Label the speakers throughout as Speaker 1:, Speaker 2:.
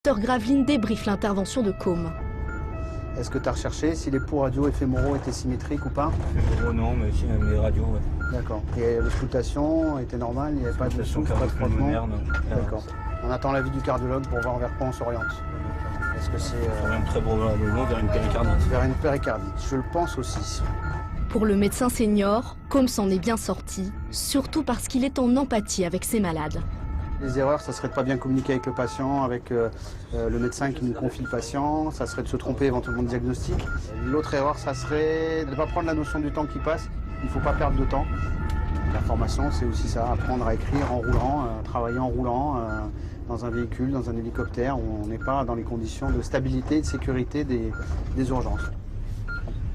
Speaker 1: Dr Graveline débriefe l'intervention de Côme.
Speaker 2: Est-ce que tu as recherché si les pouls radio et fémoraux étaient symétriques ou pas?
Speaker 3: Fémoraux non, mais si les radios, ouais.
Speaker 2: D'accord. Et l'auscultation était normale, il n'y avait pas de souffle, pas de frottement? D'accord. On attend l'avis du cardiologue pour voir vers quoi on s'oriente. Est-ce que c'est...
Speaker 3: très probablement vers une péricardite.
Speaker 2: Vers une péricardite, je le pense aussi.
Speaker 1: Pour le médecin senior, Côme s'en est bien sorti, surtout parce qu'il est en empathie avec ses malades.
Speaker 2: Les erreurs, ça serait de ne pas bien communiquer avec le patient, avec le médecin qui nous confie le patient, ça serait de se tromper éventuellement de diagnostic. L'autre erreur, ça serait de ne pas prendre la notion du temps qui passe. Il ne faut pas perdre de temps. La formation, c'est aussi ça, apprendre à écrire en roulant, travailler en roulant, dans un véhicule, dans un hélicoptère, où on n'est pas dans les conditions de stabilité et de sécurité des urgences.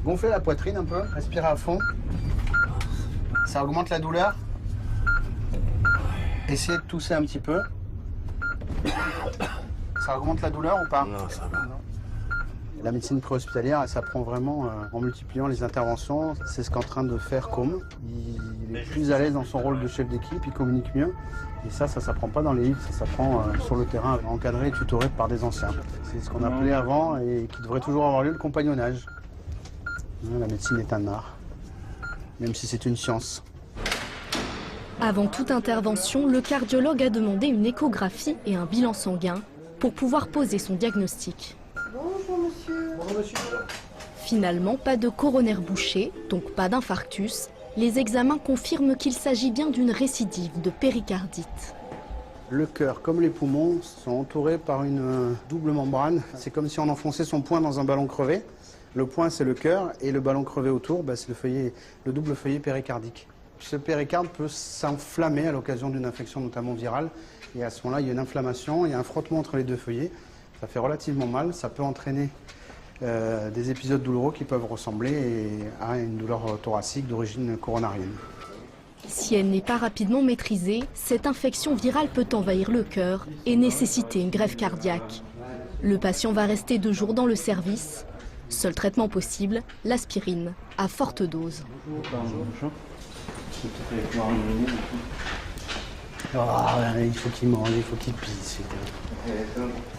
Speaker 2: Gonflez la poitrine un peu, respirez à fond. Ça augmente la douleur. Essayez de tousser un petit peu. Ça augmente la douleur ou pas?
Speaker 3: Non, ça va.
Speaker 2: La médecine préhospitalière, elle s'apprend vraiment en multipliant les interventions. C'est ce qu'est en train de faire Côme. Il est plus à l'aise dans son rôle de chef d'équipe, il communique mieux. Et ça s'apprend pas dans les livres, ça s'apprend sur le terrain, encadré et tutoré par des anciens. C'est ce qu'on appelait avant et qui devrait toujours avoir lieu, le compagnonnage. La médecine est un art, même si c'est une science.
Speaker 1: Avant toute intervention, le cardiologue a demandé une échographie et un bilan sanguin pour pouvoir poser son diagnostic.
Speaker 4: Bonjour monsieur.
Speaker 2: Bonjour monsieur.
Speaker 1: Finalement, pas de coronaire bouché, donc pas d'infarctus. Les examens confirment qu'il s'agit bien d'une récidive de péricardite.
Speaker 2: Le cœur, comme les poumons, sont entourés par une double membrane. C'est comme si on enfonçait son poing dans un ballon crevé. Le poing, c'est le cœur, et le ballon crevé autour, c'est le double feuillet péricardique. Ce péricarde peut s'enflammer à l'occasion d'une infection, notamment virale. Et à ce moment-là, il y a une inflammation, il y a un frottement entre les deux feuillets. Ça fait relativement mal, ça peut entraîner des épisodes douloureux qui peuvent ressembler à une douleur thoracique d'origine coronarienne.
Speaker 1: Si elle n'est pas rapidement maîtrisée, cette infection virale peut envahir le cœur et nécessiter une greffe cardiaque. Le patient va rester 2 jours dans le service. Seul traitement possible, l'aspirine, à forte dose.
Speaker 2: Il faut qu'il mange, il faut qu'il pisse.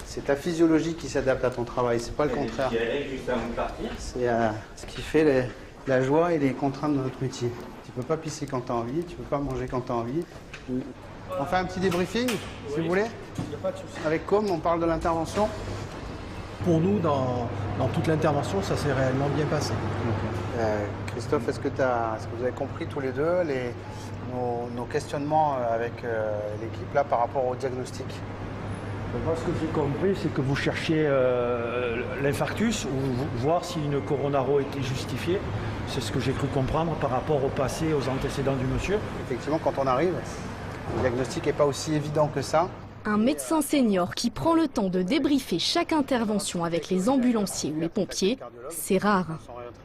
Speaker 2: C'est ta physiologie qui s'adapte à ton travail, c'est pas le contraire. C'est ce qui fait la joie et les contraintes de notre métier. Tu peux pas pisser quand tu as envie, tu peux pas manger quand tu as envie. On fait un petit débriefing, si vous voulez. Avec Côme, on parle de l'intervention.
Speaker 5: Pour nous, dans toute l'intervention, ça s'est réellement bien passé.
Speaker 2: Christophe, est-ce que vous avez compris tous les deux nos questionnements avec l'équipe là par rapport au diagnostic?
Speaker 6: Moi, ce que j'ai compris, c'est que vous cherchiez l'infarctus ou voir si une coronaro était justifiée. C'est ce que j'ai cru comprendre par rapport au passé, aux antécédents du monsieur.
Speaker 2: Effectivement, quand on arrive, le diagnostic n'est pas aussi évident que ça.
Speaker 1: Un médecin senior qui prend le temps de débriefer chaque intervention avec les ambulanciers ou les pompiers, c'est rare.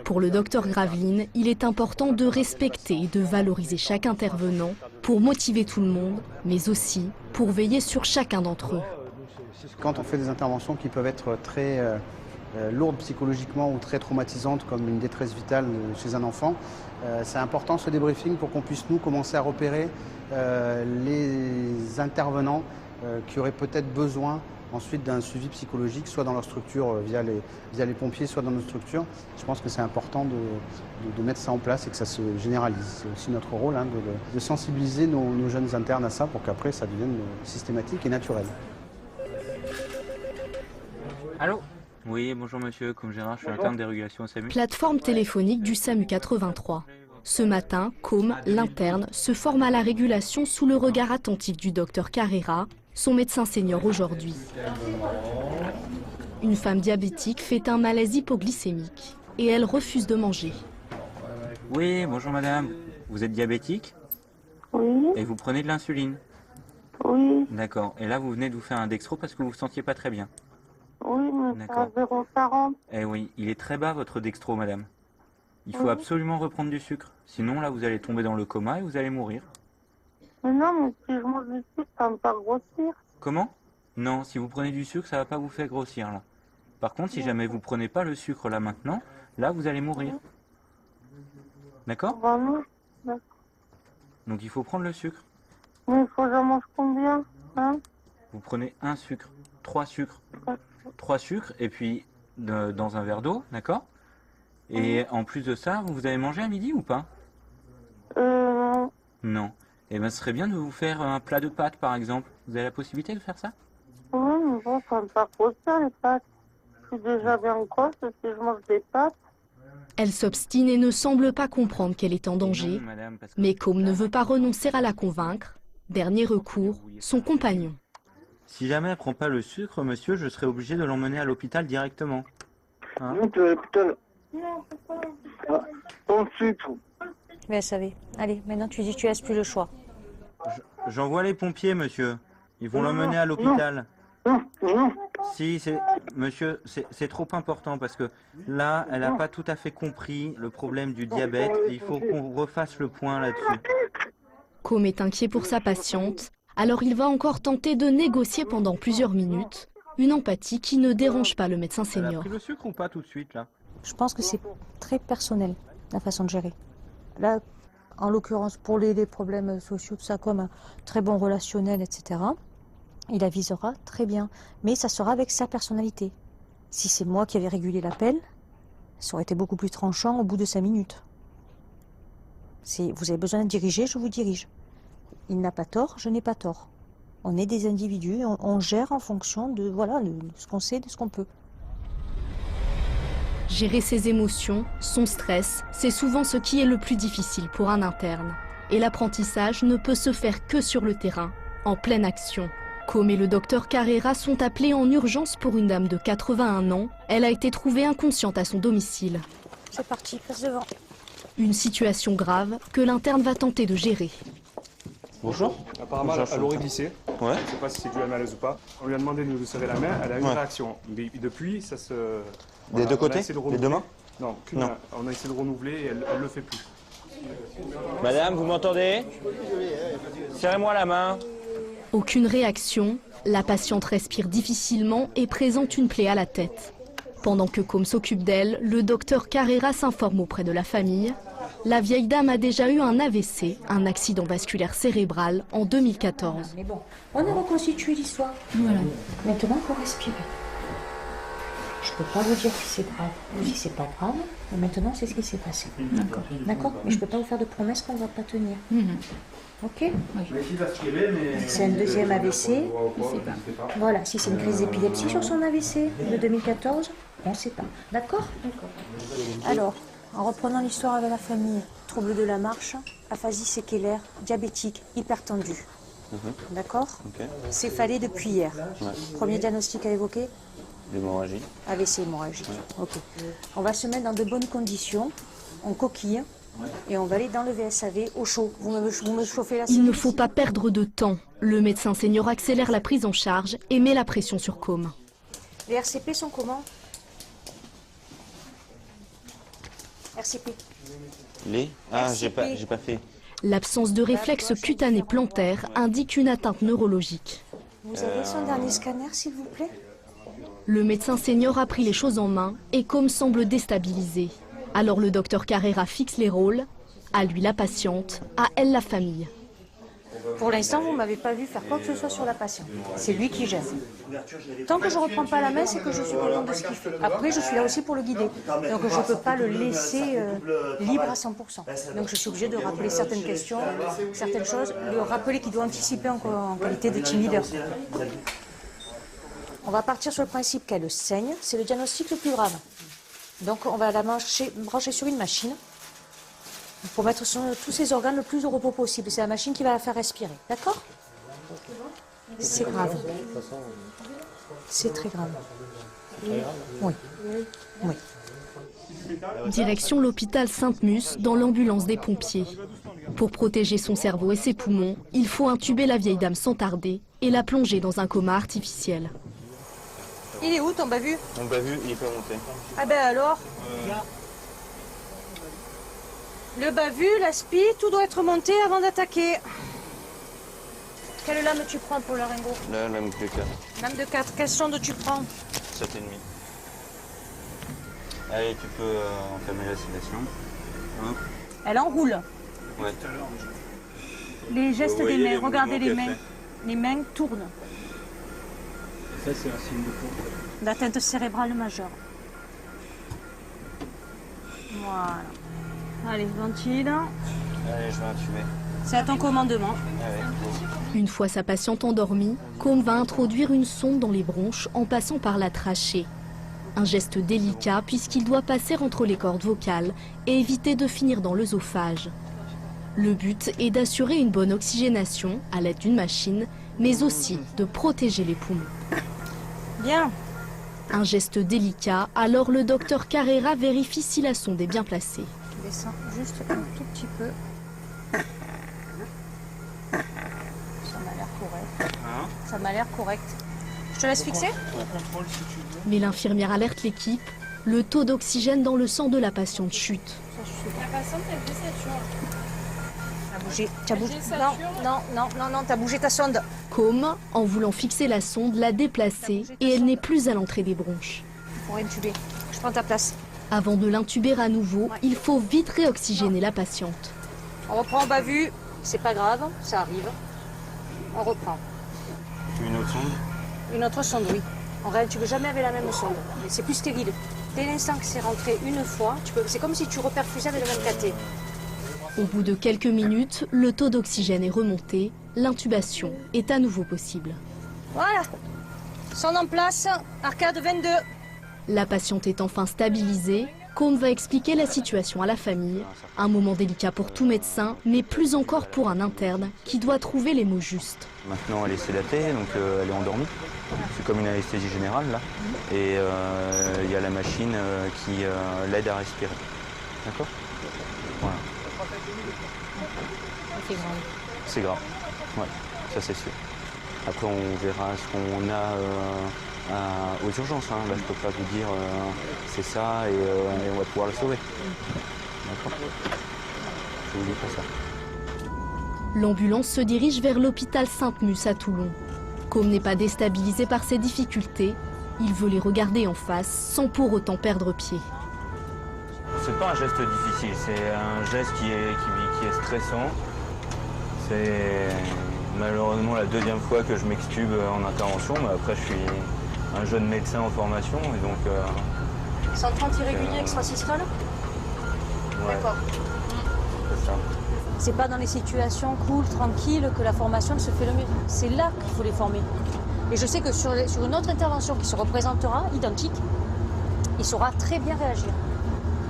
Speaker 1: Pour le docteur Graveline, il est important de respecter et de valoriser chaque intervenant pour motiver tout le monde, mais aussi pour veiller sur chacun d'entre eux.
Speaker 2: Quand on fait des interventions qui peuvent être très lourdes psychologiquement ou très traumatisantes comme une détresse vitale chez un enfant, c'est important ce débriefing pour qu'on puisse nous commencer à repérer les intervenants qui auraient peut-être besoin ensuite d'un suivi psychologique, soit dans leur structure via les pompiers, soit dans notre structure. Je pense que c'est important de mettre ça en place et que ça se généralise. C'est aussi notre rôle de sensibiliser nos jeunes internes à ça pour qu'après ça devienne systématique et naturel.
Speaker 3: Allô? Oui, bonjour monsieur, comme Gérard, je suis interne des régulations au SAMU.
Speaker 1: Plateforme téléphonique du SAMU 83. Ce matin, Côme, l'interne, se forme à la régulation sous le regard attentif du docteur Carrera, son médecin senior aujourd'hui. Une femme diabétique fait un malaise hypoglycémique et elle refuse de manger.
Speaker 3: Oui, bonjour madame. Vous êtes diabétique?
Speaker 4: Oui,
Speaker 3: Et vous prenez de l'insuline?
Speaker 4: oui,
Speaker 3: D'accord. Et là, vous venez de vous faire un dextro parce que vous vous sentiez pas très bien.
Speaker 4: oui, mais c'est à
Speaker 3: D'accord.
Speaker 4: 0,40.
Speaker 3: Eh oui, il est très bas votre dextro, madame. Il faut absolument reprendre du sucre. Sinon, là, vous allez tomber dans le coma et vous allez mourir.
Speaker 4: Mais non, mais si je mange du sucre, ça va me faire grossir.
Speaker 3: Comment? Non, si vous prenez du sucre, ça va pas vous faire grossir, là. Par contre, si jamais vous prenez pas le sucre là maintenant, là, vous allez mourir. D'accord?
Speaker 4: Ben non.
Speaker 3: Donc, il faut prendre le sucre.
Speaker 4: Mais il faut que j'en mange combien, hein?
Speaker 3: Vous prenez un sucre, 3 sucres. 3 sucres et puis dans un verre d'eau, d'accord? Et en plus de ça, vous avez mangé à midi ou pas? Non. Eh bien, ce serait bien de vous faire un plat de pâtes, par exemple. Vous avez la possibilité de faire ça?
Speaker 4: Oui, mais bon, ça me fait grossir les pâtes. Je suis déjà bien grosse si je mange des pâtes.
Speaker 1: Elle s'obstine et ne semble pas comprendre qu'elle est en danger.
Speaker 3: Non, madame, parce que-
Speaker 1: Mais Côme ne veut pas renoncer à la convaincre. Dernier recours, son compagnon.
Speaker 3: Si jamais elle prend pas le sucre, monsieur, je serai obligé de l'emmener à l'hôpital directement. Hein?
Speaker 4: Putain. Ton sucre.
Speaker 7: Mais elle savait. Allez, maintenant tu dis que tu laisses plus le choix.
Speaker 3: J'envoie les pompiers, monsieur. Ils vont l'emmener à l'hôpital.
Speaker 4: Non.
Speaker 3: Si, monsieur, c'est trop important parce que là, elle n'a pas tout à fait compris le problème du diabète. Il faut qu'on refasse le point là-dessus.
Speaker 1: Côme est inquiet pour sa patiente, alors il va encore tenter de négocier pendant plusieurs minutes. Une empathie qui ne dérange pas le médecin
Speaker 3: Elle a
Speaker 1: senior.
Speaker 3: pris le sucre ou pas tout de suite, là?
Speaker 7: Je pense que c'est très personnel, la façon de gérer. Là, en l'occurrence, pour les problèmes sociaux, tout ça, comme un très bon relationnel, etc., il avisera très bien. Mais ça sera avec sa personnalité. Si c'est moi qui avais régulé l'appel, ça aurait été beaucoup plus tranchant au bout de 5 minutes. Vous avez besoin de diriger, je vous dirige. Il n'a pas tort, je n'ai pas tort. On est des individus, on gère en fonction de, voilà, de ce qu'on sait, de ce qu'on peut.
Speaker 1: Gérer ses émotions, son stress, c'est souvent ce qui est le plus difficile pour un interne. Et l'apprentissage ne peut se faire que sur le terrain, en pleine action. Côme et le docteur Carrera sont appelés en urgence pour une dame de 81 ans. Elle a été trouvée inconsciente à son domicile.
Speaker 7: C'est parti, passe devant.
Speaker 1: Une situation grave que l'interne va tenter de gérer.
Speaker 8: Bonjour.
Speaker 9: Apparemment, elle aurait glissé.
Speaker 8: Ouais.
Speaker 9: Je ne sais pas si c'est dû à un malaise ou pas. On lui a demandé de nous serrer la main. Elle a eu une
Speaker 8: Ouais.
Speaker 9: réaction. Mais depuis, ça se...
Speaker 8: Des deux
Speaker 9: on a
Speaker 8: côtés?
Speaker 9: essayé de
Speaker 8: Les
Speaker 9: renouveler.
Speaker 8: deux mains?
Speaker 9: Non, qu'une
Speaker 8: Non.
Speaker 9: main. On a essayé de renouveler et elle ne le fait plus.
Speaker 8: Madame, vous m'entendez? Serrez-moi la main.
Speaker 1: Aucune réaction, la patiente respire difficilement et présente une plaie à la tête. Pendant que Côme s'occupe d'elle, le docteur Carrera s'informe auprès de la famille. La vieille dame a déjà eu un AVC, un accident vasculaire cérébral, en 2014.
Speaker 7: Mais bon, on a reconstitué l'histoire. Voilà. Maintenant, il faut respirer. Je ne peux pas vous dire si c'est grave ou si c'est pas grave, mais maintenant, c'est ce qui s'est passé. D'accord. D'accord. Mais je ne peux pas vous faire de promesses qu'on ne va pas tenir. Ok. C'est un deuxième AVC. Voilà, si c'est une crise d'épilepsie sur son AVC de 2014, on ne sait pas. D'accord. Alors, en reprenant l'histoire avec la famille, trouble de la marche, aphasie séquelaire, diabétique, hypertendu. D'accord.
Speaker 8: Ok.
Speaker 7: Céphalée depuis hier. Premier diagnostic à évoquer,
Speaker 8: L'hémorragie.
Speaker 7: AVC hémorragique. Ok. On va se mettre dans de bonnes conditions, on coquille, et on va aller dans le VSAV au chaud. Vous me chauffez là.
Speaker 1: Il ne faut pas perdre de temps. Le médecin senior accélère la prise en charge et met la pression sur Côme.
Speaker 7: Les RCP sont comment? RCP.
Speaker 8: Les? Ah,
Speaker 7: RCP.
Speaker 8: j'ai pas fait.
Speaker 1: L'absence de réflexe cutané plantaire indique une atteinte neurologique.
Speaker 7: Vous avez son dernier scanner, s'il vous plaît?
Speaker 1: Le médecin senior a pris les choses en main et Côme semble déstabilisé. Alors le docteur Carrera fixe les rôles, à lui la patiente, à elle la famille.
Speaker 7: Pour l'instant, vous ne m'avez pas vu faire quoi que ce soit sur la patiente. C'est lui qui gère. Tant que je ne reprends pas la main, c'est que je suis contente de ce qu'il fait. Après, je suis là aussi pour le guider. Donc je ne peux pas le laisser libre à 100%. Donc je suis obligée de rappeler certaines questions, certaines choses, de rappeler qu'il doit anticiper en qualité de team leader. On va partir sur le principe qu'elle saigne. C'est le diagnostic le plus grave. Donc on va la brancher sur une machine pour mettre tous ses organes le plus au repos possible. C'est la machine qui va la faire respirer. D'accord? C'est grave. C'est très grave. Oui. Oui.
Speaker 1: Direction l'hôpital Sainte-Mus dans l'ambulance des pompiers. Pour protéger son cerveau et ses poumons, il faut intuber la vieille dame sans tarder et la plonger dans un coma artificiel.
Speaker 7: Il est où ton bavu?
Speaker 8: On l'a vu, il peut monter.
Speaker 7: Ah ben alors? Le bavu, l'aspi, tout doit être monté avant d'attaquer. Quelle lame tu prends pour le ringot?
Speaker 8: Là, lame de 4.
Speaker 7: Lame de 4. Quelle sonde tu prends?
Speaker 8: 7,5. Allez, tu peux entamer la sédation. Hop.
Speaker 7: Elle enroule.
Speaker 8: Ouais.
Speaker 7: Les gestes
Speaker 8: Vous
Speaker 7: des
Speaker 8: voyez
Speaker 7: mains,
Speaker 8: les
Speaker 7: regardez les
Speaker 8: mouvements
Speaker 7: mains.
Speaker 8: qu'elle
Speaker 7: Les mains tournent.
Speaker 9: Ça, c'est un signe de quoi?
Speaker 7: D'atteinte cérébrale majeure. Voilà. Allez, ventile.
Speaker 8: Allez, je vais intuber.
Speaker 7: C'est à ton commandement.
Speaker 1: Une fois sa patiente endormie, Côme va introduire une sonde dans les bronches en passant par la trachée. Un geste délicat puisqu'il doit passer entre les cordes vocales et éviter de finir dans l'œsophage. Le but est d'assurer une bonne oxygénation à l'aide d'une machine, mais aussi de protéger les poumons.
Speaker 7: Bien.
Speaker 1: Un geste délicat, alors le docteur Carrera vérifie si la sonde est bien placée.
Speaker 7: Je descends juste un tout petit peu. Ça m'a l'air correct. Ça m'a l'air correct. Je te laisse fixer?
Speaker 1: Mais l'infirmière alerte l'équipe, le taux d'oxygène dans le sang de la patiente chute.
Speaker 10: La patiente, elle désature.
Speaker 7: T'as bougé. T'as bougé. Non, t'as bougé ta sonde.
Speaker 1: Côme, en voulant fixer la sonde, l'a déplacée et elle n'est plus à l'entrée des bronches.
Speaker 7: Pour intuber. Je prends ta place.
Speaker 1: Avant de l'intuber à nouveau, il faut vite réoxygéner la patiente.
Speaker 7: On reprend, bas vu. C'est pas grave, ça arrive. On reprend.
Speaker 8: Une autre sonde?
Speaker 7: Une autre sonde, oui. On ne réintube jamais avec la même sonde. Mais c'est plus stérile. Dès l'instant que c'est rentré une fois, c'est comme si tu reperfusais avec le même cathé.
Speaker 1: Au bout de quelques minutes, le taux d'oxygène est remonté. L'intubation est à nouveau possible.
Speaker 7: Voilà. Sonde en place, arcade 22.
Speaker 1: La patiente est enfin stabilisée. Côme va expliquer la situation à la famille. Un moment délicat pour tout médecin, mais plus encore pour un interne qui doit trouver les mots justes.
Speaker 8: Maintenant, elle est sédatée, donc elle est endormie. C'est comme une anesthésie générale, là. Et il y a la machine qui l'aide à respirer. D'accord? Voilà. C'est grave. Ouais, ça c'est sûr. Après, on verra ce qu'on a aux urgences. Hein. Là, je peux pas vous dire c'est ça et on va pouvoir le sauver. D'accord? Je vous dis pas ça.
Speaker 1: L'ambulance se dirige vers l'hôpital Sainte-Musse à Toulon. Côme n'est pas déstabilisé par ces difficultés. Il veut les regarder en face sans pour autant perdre pied.
Speaker 3: C'est pas un geste difficile, c'est un geste qui est stressant. C'est malheureusement la deuxième fois que je m'extube en intervention, mais après je suis un jeune médecin en formation et donc...
Speaker 7: 130 irréguliers extrasystole?
Speaker 3: Ouais.
Speaker 7: D'accord.
Speaker 3: C'est ça.
Speaker 7: C'est pas dans les situations cool, tranquilles que la formation se fait le mieux. C'est là qu'il faut les former. Et je sais que sur une autre intervention qui se représentera, identique, il saura très bien réagir.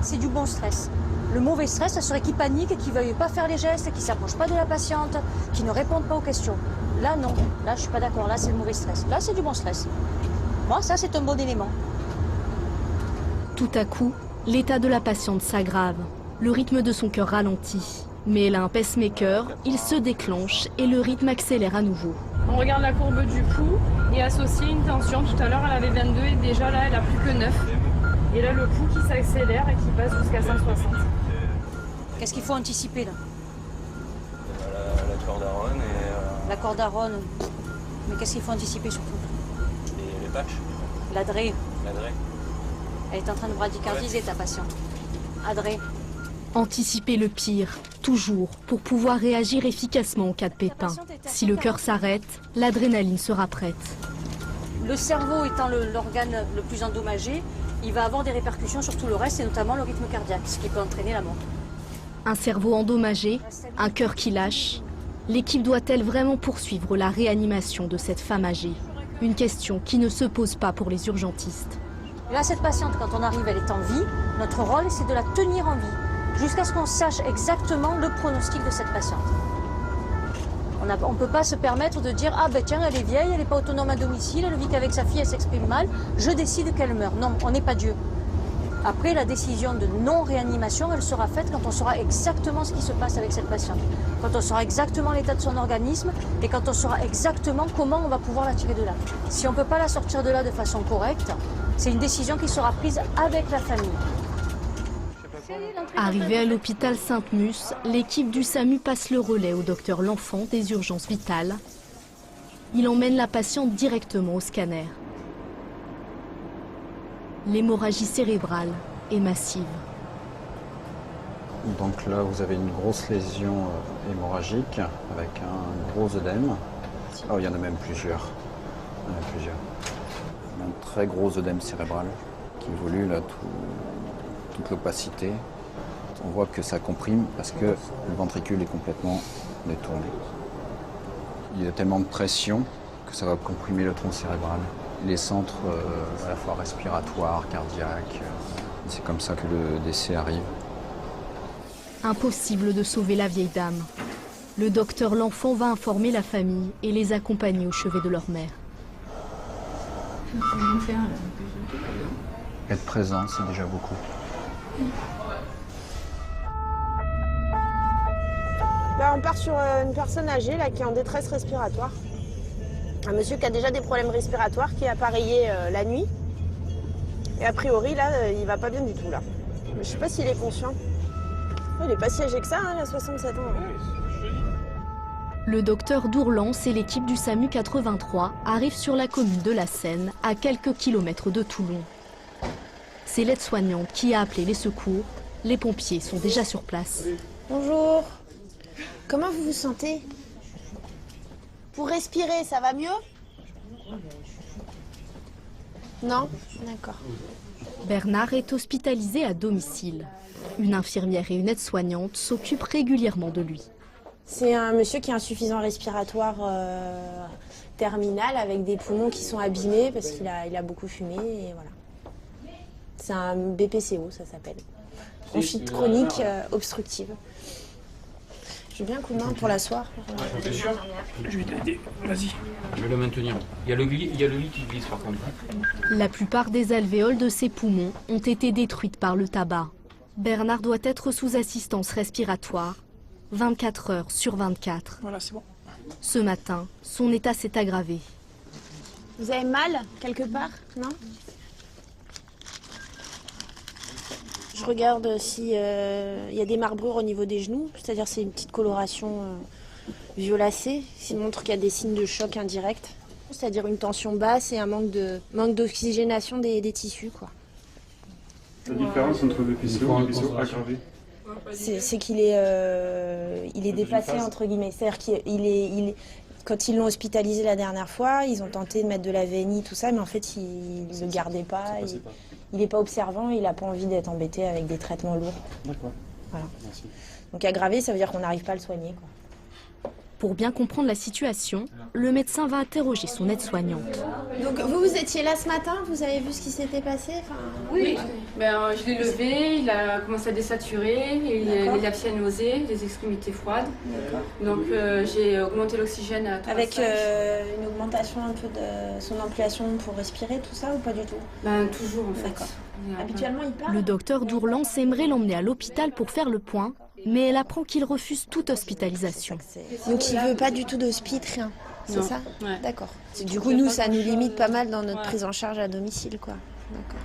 Speaker 7: C'est du bon stress. Le mauvais stress, ça serait qu'il panique, qu'il ne veuille pas faire les gestes, qu'il ne s'approche pas de la patiente, qu'il ne réponde pas aux questions. Là, non. Là, je ne suis pas d'accord. Là, c'est le mauvais stress. Là, c'est du bon stress. Moi, ça, c'est un bon élément.
Speaker 1: Tout à coup, l'état de la patiente s'aggrave. Le rythme de son cœur ralentit. Mais elle a un pacemaker, il se déclenche et le rythme accélère à nouveau.
Speaker 10: On regarde la courbe du pouls et associer une tension. Tout à l'heure, elle avait 22 et déjà là, elle a plus que 9. Et là, le pouls qui s'accélère et qui passe jusqu'à 160.
Speaker 7: Qu'est-ce qu'il faut anticiper là?
Speaker 8: La cordarone et...
Speaker 7: La cordarone. Mais qu'est-ce qu'il faut anticiper surtout?
Speaker 8: les patchs.
Speaker 7: L'adré.
Speaker 8: L'adré.
Speaker 7: Elle est en train de bradycardiser ta patiente. Adré.
Speaker 1: Anticiper le pire, toujours, pour pouvoir réagir efficacement en cas de pépin. Si le cœur s'arrête, l'adrénaline sera prête.
Speaker 7: Le cerveau étant l'organe le plus endommagé, il va avoir des répercussions sur tout le reste et notamment le rythme cardiaque, ce qui peut entraîner la mort.
Speaker 1: Un cerveau endommagé, un cœur qui lâche. L'équipe doit-elle vraiment poursuivre la réanimation de cette femme âgée? Une question qui ne se pose pas pour les urgentistes.
Speaker 7: Et là, cette patiente, quand on arrive, elle est en vie. Notre rôle, c'est de la tenir en vie, jusqu'à ce qu'on sache exactement le pronostic de cette patiente. On ne peut pas se permettre de dire « Ah ben tiens, elle est vieille, elle n'est pas autonome à domicile, elle vit qu'avec sa fille, elle s'exprime mal, je décide qu'elle meurt ». Non, on n'est pas Dieu. Après, la décision de non-réanimation, elle sera faite quand on saura exactement ce qui se passe avec cette patiente, quand on saura exactement l'état de son organisme et quand on saura exactement comment on va pouvoir la tirer de là. Si on ne peut pas la sortir de là de façon correcte, c'est une décision qui sera prise avec la famille.
Speaker 1: Arrivée à l'hôpital Sainte-Musse, l'équipe du SAMU passe le relais au docteur L'Enfant des urgences vitales. Il emmène la patiente directement au scanner. L'hémorragie cérébrale est massive.
Speaker 11: Donc là, vous avez une grosse lésion hémorragique avec un gros œdème. Oh, il y en a même plusieurs. Un très gros œdème cérébral qui évolue là, toute l'opacité. On voit que ça comprime parce que le ventricule est complètement détourné. Il y a tellement de pression que ça va comprimer le tronc cérébral. Les centres à la fois respiratoires, cardiaques, c'est comme ça que le décès arrive.
Speaker 1: Impossible de sauver la vieille dame. Le docteur L'Enfant va informer la famille et les accompagner au chevet de leur mère.
Speaker 11: Être présent, c'est déjà beaucoup.
Speaker 12: Là, on part sur une personne âgée là, qui est en détresse respiratoire. Un monsieur qui a déjà des problèmes respiratoires, qui est appareillé la nuit. Et a priori, là, il va pas bien du tout, là. Je sais pas s'il est conscient. Il est pas si âgé que ça, hein, il a 67 ans.
Speaker 1: Le docteur Dourlens et l'équipe du SAMU 83 arrivent sur la commune de la Seine, à quelques kilomètres de Toulon. C'est l'aide-soignante qui a appelé les secours. Les pompiers sont déjà sur place.
Speaker 12: Bonjour. Comment vous vous sentez? Pour respirer, ça va mieux? Non? D'accord.
Speaker 1: Bernard est hospitalisé à domicile. Une infirmière et une aide-soignante s'occupent régulièrement de lui.
Speaker 12: C'est un monsieur qui a insuffisance respiratoire terminale avec des poumons qui sont abîmés parce qu'il a beaucoup fumé et voilà. C'est un BPCO, ça s'appelle. Bronchite chronique obstructive. Je veux bien un coup de main pour l'asseoir.
Speaker 13: Bien sûr. Je vais t'aider. Vas-y. Je vais le maintenir. Il y a le lit qui glisse par contre.
Speaker 1: La plupart des alvéoles de ses poumons ont été détruites par le tabac. Bernard doit être sous assistance respiratoire, 24 heures sur 24.
Speaker 12: Voilà, c'est bon.
Speaker 1: Ce matin, son état s'est aggravé.
Speaker 12: Vous avez mal quelque part? Non? Je regarde s'il y a des marbrures au niveau des genoux, c'est-à-dire c'est une petite coloration violacée, qui montre qu'il y a des signes de choc indirect, c'est-à-dire une tension basse et un manque d'oxygénation des tissus, quoi.
Speaker 9: La différence entre le BPCO et le BPCO aggravé?
Speaker 12: C'est qu'il est dépassé, entre guillemets. C'est-à-dire qu'il quand ils l'ont hospitalisé la dernière fois, ils ont tenté de mettre de la VNI, tout ça, mais en fait, ils ne le gardaient pas. Il n'est pas observant, il n'a pas envie d'être embêté avec des traitements lourds.
Speaker 9: D'accord.
Speaker 12: Voilà. Donc aggravé, ça veut dire qu'on n'arrive pas à le soigner, quoi.
Speaker 1: Pour bien comprendre la situation, le médecin va interroger son aide-soignante.
Speaker 12: Donc vous étiez là ce matin, vous avez vu ce qui s'était passé?
Speaker 10: Oui, je l'ai levé, il a commencé à désaturer, il a fait nausée, les extrémités froides. Donc j'ai augmenté l'oxygène à 3,5.
Speaker 12: Avec une augmentation un peu de son ampliation pour respirer, tout ça, ou pas du tout?
Speaker 10: Toujours en fait.
Speaker 12: D'accord. Habituellement, il parle?
Speaker 1: Le docteur Dourlens aimerait l'emmener à l'hôpital pour faire le point, mais elle apprend qu'il refuse toute hospitalisation.
Speaker 12: Donc il veut pas du tout d'hospice, rien, c'est ça?
Speaker 10: Ouais.
Speaker 12: D'accord. Du coup, nous, ça nous limite pas mal dans notre prise en charge à domicile, quoi. D'accord.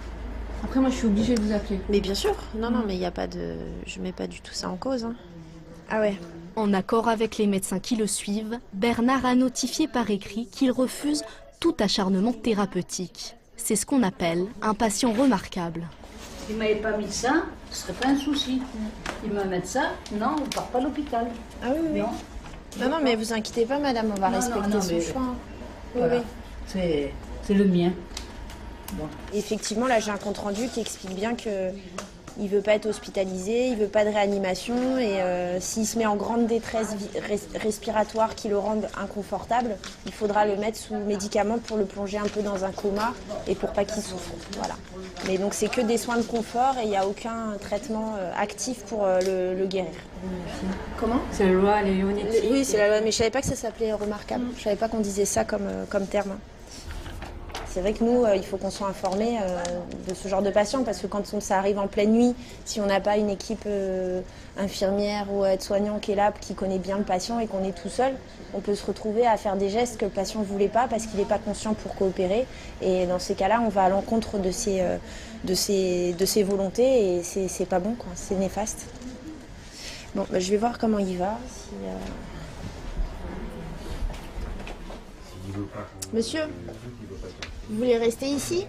Speaker 10: Après, moi, je suis obligée de vous appeler.
Speaker 12: Mais bien sûr, non, mais il y a pas de... Je mets pas du tout ça en cause, hein. Ah ouais.
Speaker 1: En accord avec les médecins qui le suivent, Bernard a notifié par écrit qu'il refuse tout acharnement thérapeutique. C'est ce qu'on appelle un patient remarquable.
Speaker 14: Il ne m'avait pas mis ça, ce serait pas un souci. Il me met ça, non, on ne part pas à l'hôpital.
Speaker 12: Ah oui. Non, mais vous inquiétez pas, madame, on va respecter son choix.
Speaker 14: Voilà.
Speaker 12: Oui.
Speaker 14: C'est le mien. Bon.
Speaker 12: Effectivement, là, j'ai un compte-rendu qui explique bien que il veut pas être hospitalisé, il veut pas de réanimation et s'il se met en grande détresse respiratoire qui le rende inconfortable, il faudra le mettre sous médicaments pour le plonger un peu dans un coma et pour pas qu'il souffre. Voilà. Mais donc c'est que des soins de confort et il n'y a aucun traitement actif pour le guérir. Comment?
Speaker 10: C'est la loi Leonetti.
Speaker 12: Oui, c'est la loi, mais je savais pas que ça s'appelait remarquable. Je savais pas qu'on disait ça comme terme. C'est vrai que nous, il faut qu'on soit informé de ce genre de patients parce que quand ça arrive en pleine nuit, si on n'a pas une équipe infirmière ou aide-soignant qui est là, qui connaît bien le patient et qu'on est tout seul, on peut se retrouver à faire des gestes que le patient ne voulait pas parce qu'il n'est pas conscient pour coopérer. Et dans ces cas-là, on va à l'encontre de ses volontés et c'est pas bon, quoi. C'est néfaste. Bon, je vais voir comment il va. Monsieur, vous voulez rester ici?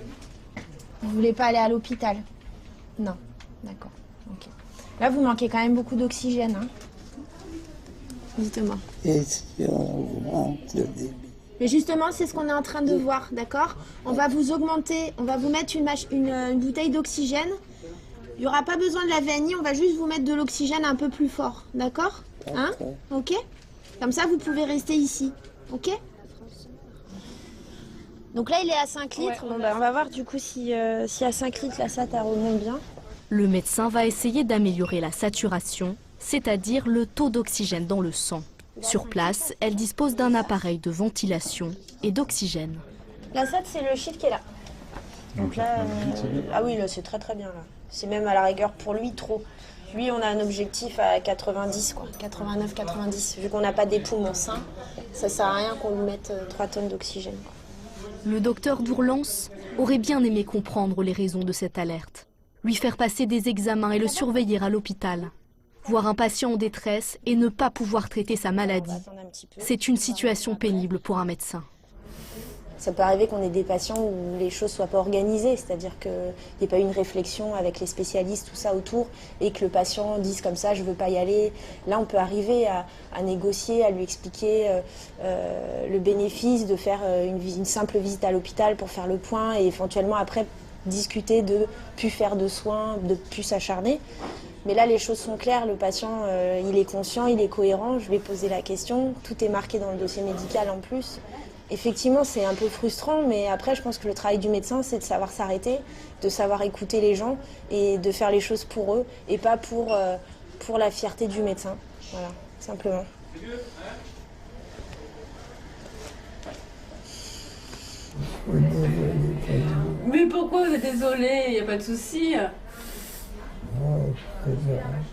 Speaker 12: Vous voulez pas aller à l'hôpital? Non, d'accord. Okay. Là, vous manquez quand même beaucoup d'oxygène, hein? Dites-moi.
Speaker 15: Et si on augmente le débit?
Speaker 12: Mais justement, c'est ce qu'on est en train de voir, d'accord? On va vous augmenter, on va vous mettre une bouteille d'oxygène. Il n'y aura pas besoin de la vanille, on va juste vous mettre de l'oxygène un peu plus fort, d'accord? Hein? Ok? Comme ça, vous pouvez rester ici, ok? Donc là, il est à 5 litres. Bon, bah, on va voir du coup si à 5 litres, la SAT remonte bien.
Speaker 1: Le médecin va essayer d'améliorer la saturation, c'est-à-dire le taux d'oxygène dans le sang. Sur place, elle dispose d'un appareil de ventilation et d'oxygène.
Speaker 12: La SAT, c'est le chiffre qui est là. Donc là, ah oui, là, c'est très très bien là. C'est même à la rigueur pour lui trop. Lui, on a un objectif à 90, quoi. 89, 90. Vu qu'on n'a pas des poumons sains, ça sert à rien qu'on lui mette 3 tonnes d'oxygène.
Speaker 1: Le docteur Dourlens aurait bien aimé comprendre les raisons de cette alerte, lui faire passer des examens et le surveiller à l'hôpital. Voir un patient en détresse et ne pas pouvoir traiter sa maladie, c'est une situation pénible pour un médecin.
Speaker 12: Ça peut arriver qu'on ait des patients où les choses ne soient pas organisées, c'est-à-dire qu'il n'y ait pas eu une réflexion avec les spécialistes, tout ça autour, et que le patient dise comme ça, je ne veux pas y aller. Là, on peut arriver à négocier, à lui expliquer le bénéfice de faire une simple visite à l'hôpital pour faire le point et éventuellement après discuter de ne plus faire de soins, de ne plus s'acharner. Mais là, les choses sont claires, le patient, il est conscient, il est cohérent, je lui ai posé la question, tout est marqué dans le dossier médical en plus. Effectivement, c'est un peu frustrant, mais après, je pense que le travail du médecin, c'est de savoir s'arrêter, de savoir écouter les gens et de faire les choses pour eux et pas pour la fierté du médecin. Voilà, simplement.
Speaker 10: Mais pourquoi vous êtes désolé? Il n'y a pas de souci.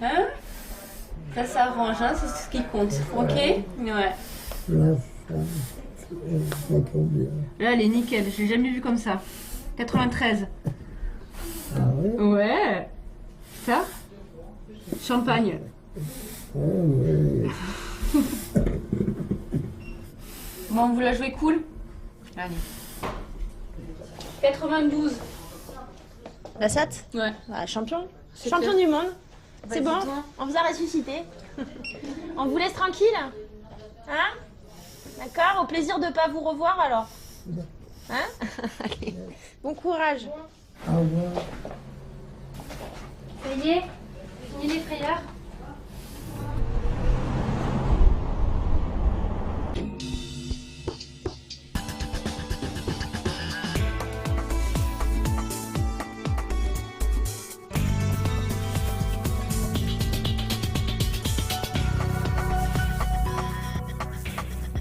Speaker 10: Hein? Ça s'arrange, hein? C'est ce qui compte. Ok? Ouais. Là, elle est nickel. Je l'ai jamais vue comme ça. 93.
Speaker 15: Ah ouais?
Speaker 10: Ouais. Ça? Champagne.
Speaker 15: Ouais.
Speaker 10: Bon, vous la jouez cool? Allez. 92.
Speaker 12: La SAT?
Speaker 10: Ouais.
Speaker 12: Ah, champion.
Speaker 10: C'est
Speaker 12: Champion
Speaker 10: clair.
Speaker 12: du monde. C'est
Speaker 10: Vas-y,
Speaker 12: bon?
Speaker 10: toi.
Speaker 12: On vous a ressuscité. On vous laisse tranquille? Hein? D'accord? Au plaisir de ne pas vous revoir alors. Hein? Allez. Bon courage.
Speaker 15: Au revoir.
Speaker 16: Ça y est, fini les frayeurs?